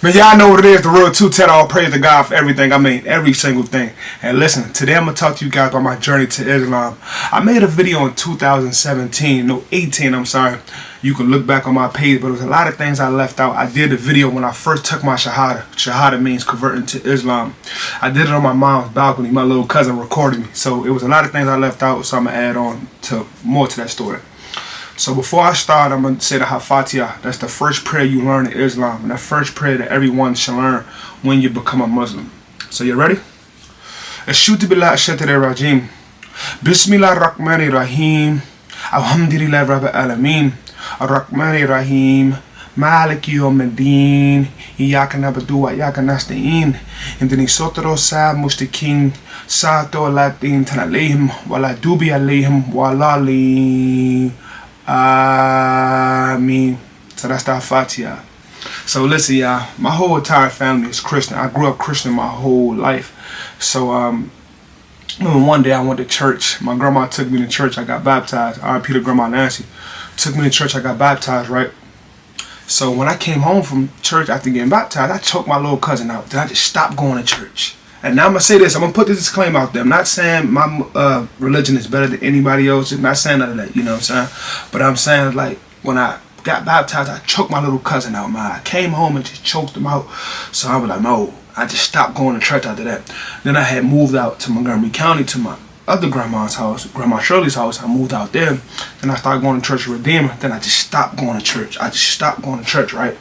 Man, y'all know what it is, the real 210. All praise to God for everything. I mean, every single thing. And listen, today I'm going to talk to you guys about my journey to Islam. I made a video in 2017, no, 18, I'm sorry. You can look back on my page, but there's a lot of things I left out. I did a video when I first took my Shahada. Shahada means converting to Islam. I did it on my mom's balcony. My little cousin recorded me. So it was a lot of things I left out, so I'm going to add on to more to that story. So before I start, I'm going to say the Fatiha. That's the first prayer you learn in Islam. And the first prayer that everyone should learn when you become a Muslim. So you ready? Ashhadu billahi ash-shaytanir rajim. Bismillahir rahmanir rahim. Alhamdulillahi rabbil alamin. Ar-Rahmanir Rahim. Maliki yawmiddin. Iyyaka na'budu wa iyyaka nasta'in. Ihdina as-siratal mustaqim. Siratal ladzina an'amta 'alaihim wala maghdubi 'alaihim waladdallin. Ameen. So that's the Fatiha. So listen, y'all, my whole entire family is Christian. I grew up Christian my whole life. So one day I went to church. My grandma took me to church. I got baptized. R.I.P. to Grandma Nancy. Took me to church. I got baptized, right? So when I came home from church after getting baptized, I choked my little cousin out. Then I just stopped going to church. And now I'm going to say this. I'm going to put this disclaimer out there. I'm not saying my religion is better than anybody else. I'm not saying none of that, you know what I'm saying? But I'm saying, like, when I got baptized, I choked my little cousin out, man. I came home and just choked him out. So I was like, no. I just stopped going to church after that. Then I had moved out to Montgomery County to my other grandma's house, Grandma Shirley's house. I moved out there. Then I started going to Church of Redeemer. Then I just stopped going to church. I just stopped going to church, right?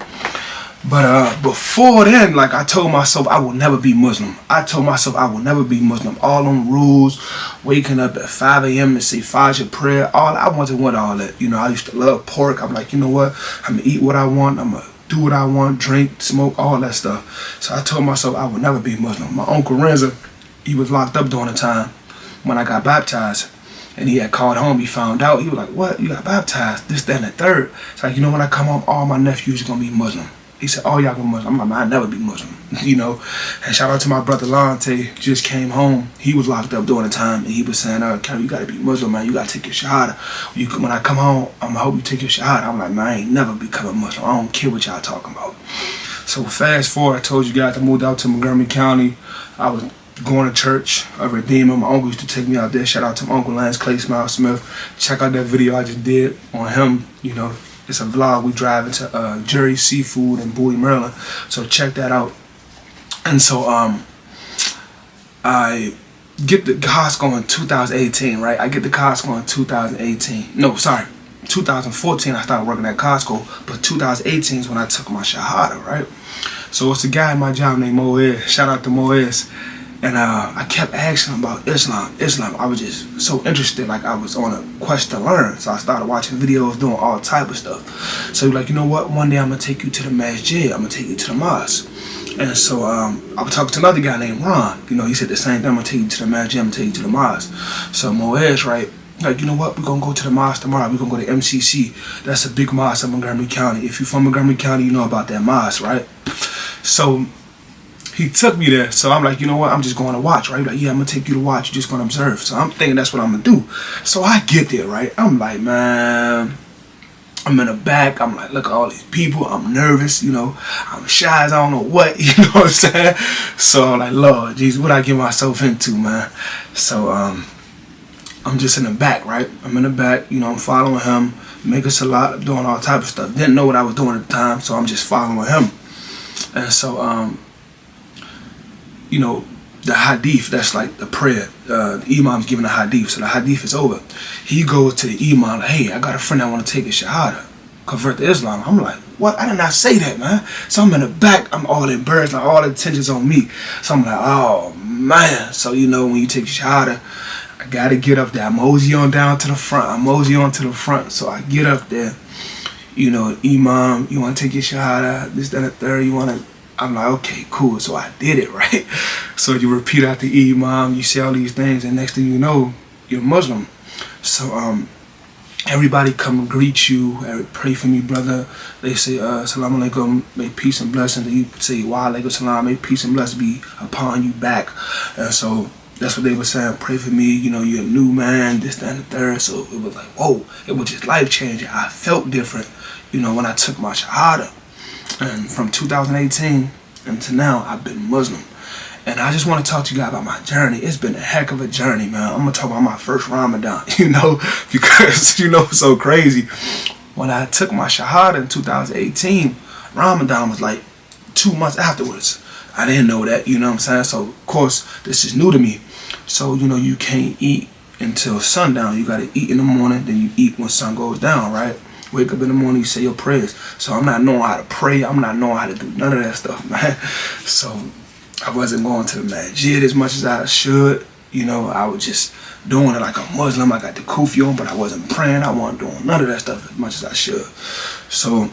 But before then, like, I told myself I will never be Muslim. I told myself I will never be Muslim. All them rules, waking up at 5 a.m. to say Fajr prayer, I wasn't with all that. You know, I used to love pork. I'm like, you know what? I'm going to eat what I want. I'm going to do what I want, drink, smoke, all that stuff. So I told myself I would never be Muslim. My Uncle Renza, he was locked up during the time when I got baptized. And he had called home. He found out. He was like, what? You got baptized? This, that, and the third. It's like, you know, when I come home, all my nephews are going to be Muslim. He said, oh, y'all going Muslim. I'm like, man, I'll never be Muslim. You know. And shout out to my brother Lante. Just came home. He was locked up during the time. And he was saying, Kerry, you got to be Muslim, man. You got to take your Shahada. When I come home, I'm going to hope you take your Shahada. I'm like, man, I ain't never become a Muslim. I don't care what y'all talking about. So fast forward, I told you guys I moved out to Montgomery County. I was going to church, a Redeemer. My uncle used to take me out there. Shout out to my Uncle Lance Clay Smile Smith. Check out that video I just did on him. You know, it's a vlog. We drive into Jerry's Seafood in Bowie, Maryland. So check that out. And so I get the Costco in 2018, right? I get the Costco in 2018. No, sorry. 2014 I started working at Costco, but 2018 is when I took my Shahada, right? So it's a guy in my job named Moez. Shout out to Moez. And I kept asking him about Islam. I was just so interested, like I was on a quest to learn. So I started watching videos, doing all type of stuff. So he was like, you know what? One day I'm gonna take you to the masjid. I'm gonna take you to the mosque. And so I was talking to another guy named Ron. You know, he said the same thing. I'm gonna take you to the masjid. I'm gonna take you to the mosque. So Moez, right? Like, you know what? We're gonna go to the mosque tomorrow. We're gonna go to MCC. That's a big mosque in Montgomery County. If you're from Montgomery County, you know about that mosque, right? So he took me there. So I'm like, you know what? I'm just going to watch, right? He's like, yeah, I'm going to take you to watch. You're just going to observe. So I'm thinking that's what I'm going to do. So I get there, right? I'm like, man, I'm in the back. I'm like, look at all these people. I'm nervous, you know. I'm shy as I don't know what, you know what I'm saying? So I'm like, Lord, Jesus, what I get myself into, man? So I'm just in the back, right? I'm in the back, you know, I'm following him, making salat, I'm doing all type of stuff. Didn't know what I was doing at the time, so I'm just following him. And so, you know, the hadith, that's like the prayer. The imam's giving a hadith, so the hadith is over. He goes to the imam, like, hey, I got a friend that want to take a shahada, convert to Islam. I'm like, what? I did not say that, man. So I'm in the back, I'm all embarrassed, like all the attention's on me. So I'm like, oh, man. So, you know, when you take shahada, I got to get up there. I mosey on down to the front. I mosey on to the front. So I get up there. You know, imam, you want to take your shahada, this, that, and the third, you want to. I'm like, okay, cool. So I did it, right? So you repeat after imam, you say all these things, and next thing you know, you're Muslim. So everybody come and greet you, pray for me, brother. They say, Assalamu alaikum, may peace and blessings. And you say, wa alaikum salam, may peace and blessings be upon you back. And so that's what they were saying, pray for me, you know, you're a new man, this, that, and the third. So it was like, whoa, it was just life changing. I felt different, you know, when I took my shahada. And from 2018 until now, I've been Muslim. And I just want to talk to you guys about my journey. It's been a heck of a journey, man. I'm going to talk about my first Ramadan, because, it's so crazy. When I took my Shahada in 2018, Ramadan was like 2 months afterwards. I didn't know that, you know what I'm saying? So, of course, this is new to me. So, you can't eat until sundown. You got to eat in the morning, then you eat when sun goes down, right? Wake up in the morning, you say your prayers. So I'm not knowing how to pray. I'm not knowing how to do none of that stuff, man. So I wasn't going to the masjid as much as I should. I was just doing it like a Muslim. I got the kufi on, but I wasn't praying. I wasn't doing none of that stuff as much as I should. So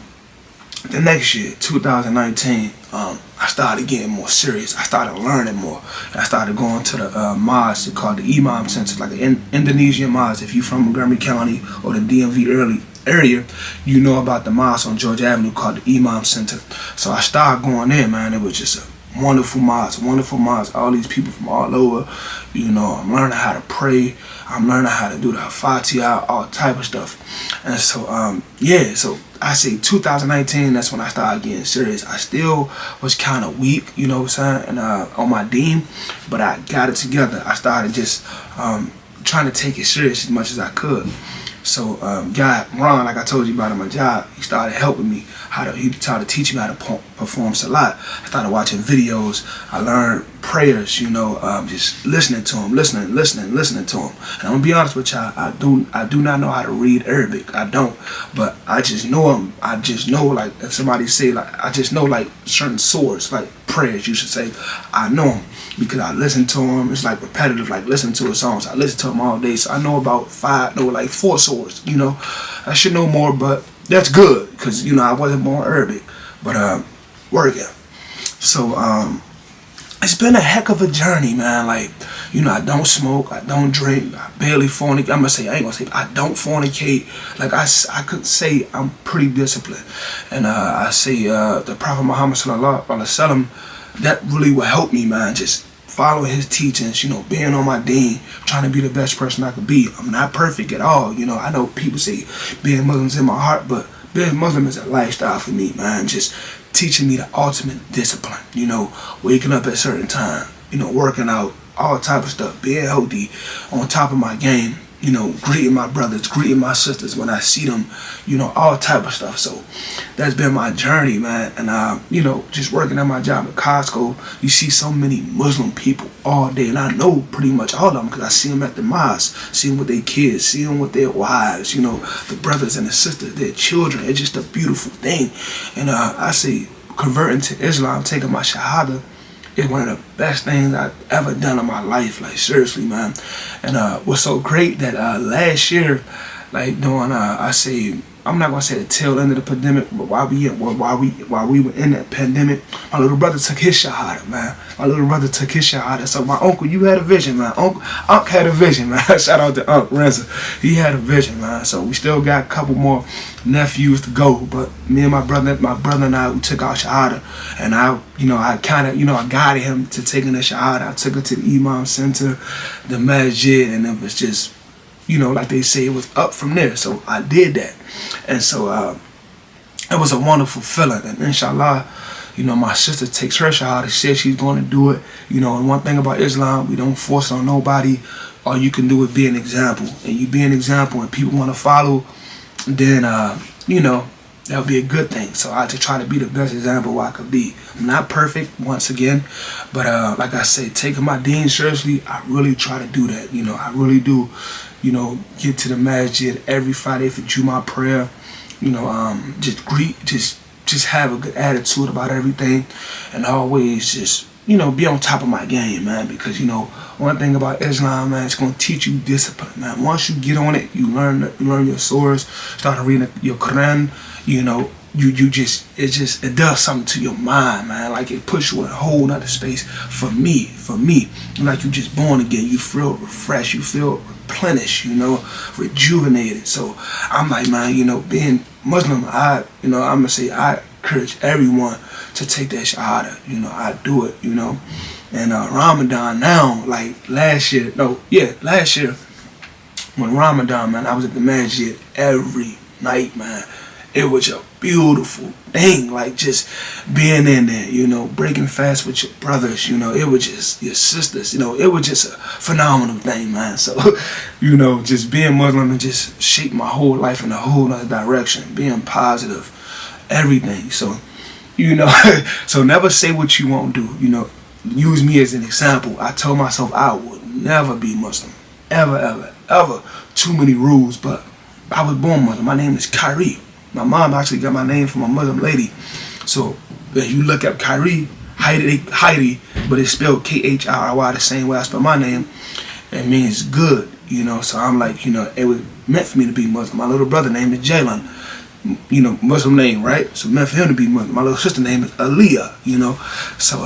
the next year, 2019, I started getting more serious. I started learning more. And I started going to the mosque called the Imam Center, like an Indonesian mosque. If you're from Montgomery County or the DMV area, you know about the mosque on Georgia Avenue called the Imam Center. So I started going there, man. It was just a wonderful mosque. All these people from all over. I'm learning how to pray. I'm learning how to do the Fatiha, all type of stuff. And so, so I say 2019, that's when I started getting serious. I still was kind of weak, you know what I'm saying, and on my deen, but I got it together. I started just trying to take it serious as much as I could. So guy Ron, like I told you about in my job, he started helping me he started teaching me how to perform salat. I started watching videos. I learned prayers, just listening to him, listening to him. And I'm gonna be honest with y'all, I do not know how to read Arabic. I don't, but I just know him. I just know, like, if somebody say, like, I just know, like, certain surahs, like prayers, you should say. I know them because I listen to them. It's like repetitive, like listening to a song. So I listen to them all day. So I know about 4 surahs. I should know more, but that's good because I wasn't born Arabic, but working. So it's been a heck of a journey, man. Like, I don't smoke, I don't drink, I barely fornicate. I don't fornicate. Like, I could say I'm pretty disciplined. And I say the Prophet Muhammad sallallahu alaihi wasallam, that really will help me, man. Just following his teachings, being on my deen, trying to be the best person I could be. I'm not perfect at all. I know people say being Muslim's in my heart, but being Muslim is a lifestyle for me, man. Just teaching me the ultimate discipline, waking up at a certain time, working out, all type of stuff, being healthy, on top of my game, greeting my brothers, greeting my sisters when I see them, all type of stuff. So that's been my journey, man. And just working at my job at Costco, you see so many Muslim people all day, and I know pretty much all of them because I see them at the mosque, see them with their kids, see them with their wives, the brothers and the sisters, their children. It's just a beautiful thing. And I say converting to Islam, taking my Shahada, is one of the best things I've ever done in my life. Like, seriously, man. And what's so great that last year, like, during I'm not gonna say the tail end of the pandemic, but while we were in that pandemic, my little brother took his Shahada, man. So my uncle, you had a vision, man. Uncle had a vision, man. Shout out to Uncle Renza. He had a vision, man. So we still got a couple more nephews to go, but me and my brother and I, we took our Shahada, and I guided him to taking the Shahada. I took it to the Imam Center, the masjid, and it was just, like they say, it was up from there. So I did that. And so it was a wonderful feeling. And inshallah, my sister takes her Shahada. She said she's going to do it. And one thing about Islam, we don't force it on nobody. All you can do is be an example. And you be an example and people want to follow, then, that'll be a good thing. So I just try to be the best example I could be. I'm not perfect, once again, but like I say, taking my deen seriously, I really try to do that. I really do, get to the masjid every Friday for Jummah prayer. Just have a good attitude about everything, and always just, be on top of my game, man. Because, one thing about Islam, man, it's going to teach you discipline, man. Once you get on it, you learn your surahs, start reading your Quran, it does something to your mind, man. Like, it puts you in a whole nother space. For me, like, you just born again. You feel refreshed, you feel replenished, rejuvenated. So I'm like, man, being Muslim, I'm gonna say I encourage everyone to take that Shahada. I do it, and Ramadan now, like last year when Ramadan, man, I was at the masjid every night, man. It was a beautiful thing, like just being in there, you know, breaking fast with your brothers, you know, it was just your sisters, you know, it was just a phenomenal thing, man. So, you know, just being Muslim and just shaped my whole life in a whole other direction, being positive, everything. So, you know, so never say what you won't do, you know. Use me as an example. I told myself I would never be Muslim. Ever, ever, ever. Too many rules, but I was born Muslim. My name is Kyrie. My mom actually got my name from a Muslim lady. So if you look up Kyrie, Heidi, but it's spelled Khriy the same way I spell my name, it means good, you know. So I'm like, you know, it was meant for me to be Muslim. My little brother name is Jalen, you know, Muslim name, right? So meant for him to be Muslim. My little sister name is Aaliyah, you know. So,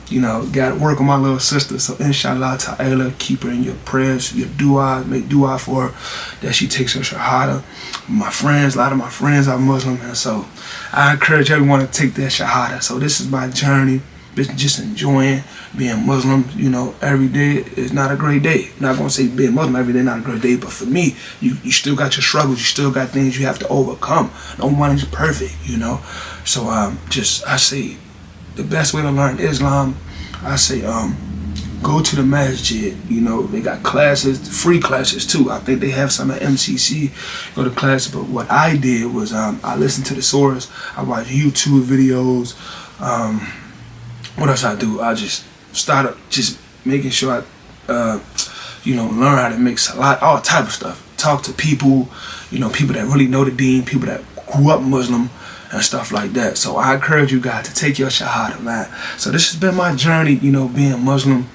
you know, got to work on my little sister. So inshallah ta'ala, keep her in your prayers, your dua, make dua for her, that she takes her shahada. My friends, a lot of my friends are Muslim, and so I encourage everyone to take their shahada. So this is my journey, just enjoying being Muslim. You know, every day is not a great day. I'm not gonna say being Muslim every day not a great day, but for me, you still got your struggles, you still got things you have to overcome. No one is perfect, you know. So I say the best way to learn Islam, I say go to the masjid. You know, they got classes, free classes too. I think they have some at MCC. Go to class. But what I did was I listened to the source. I watched YouTube videos. What else I do? I just started just making sure I, you know, learn how to make salat, all type of stuff. Talk to people, you know, people that really know the deen, people that grew up Muslim and stuff like that. So I encourage you guys to take your shahada, man. So this has been my journey, you know, being Muslim.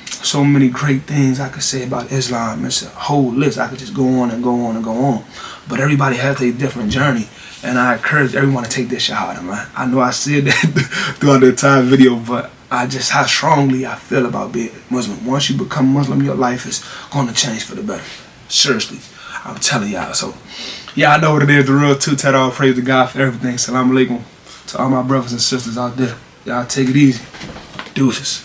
So many great things I could say about Islam. It's a whole list. I could just go on and go on and go on. But everybody has a different journey. And I encourage everyone to take this shahada, man. I know I said that throughout the entire video, but I just how strongly I feel about being Muslim. Once you become Muslim, your life is going to change for the better. Seriously, I'm telling y'all. So, yeah, I know what it is. The real two-tat all praise to God for everything. Salam alaikum to all my brothers and sisters out there. Y'all take it easy. Deuces.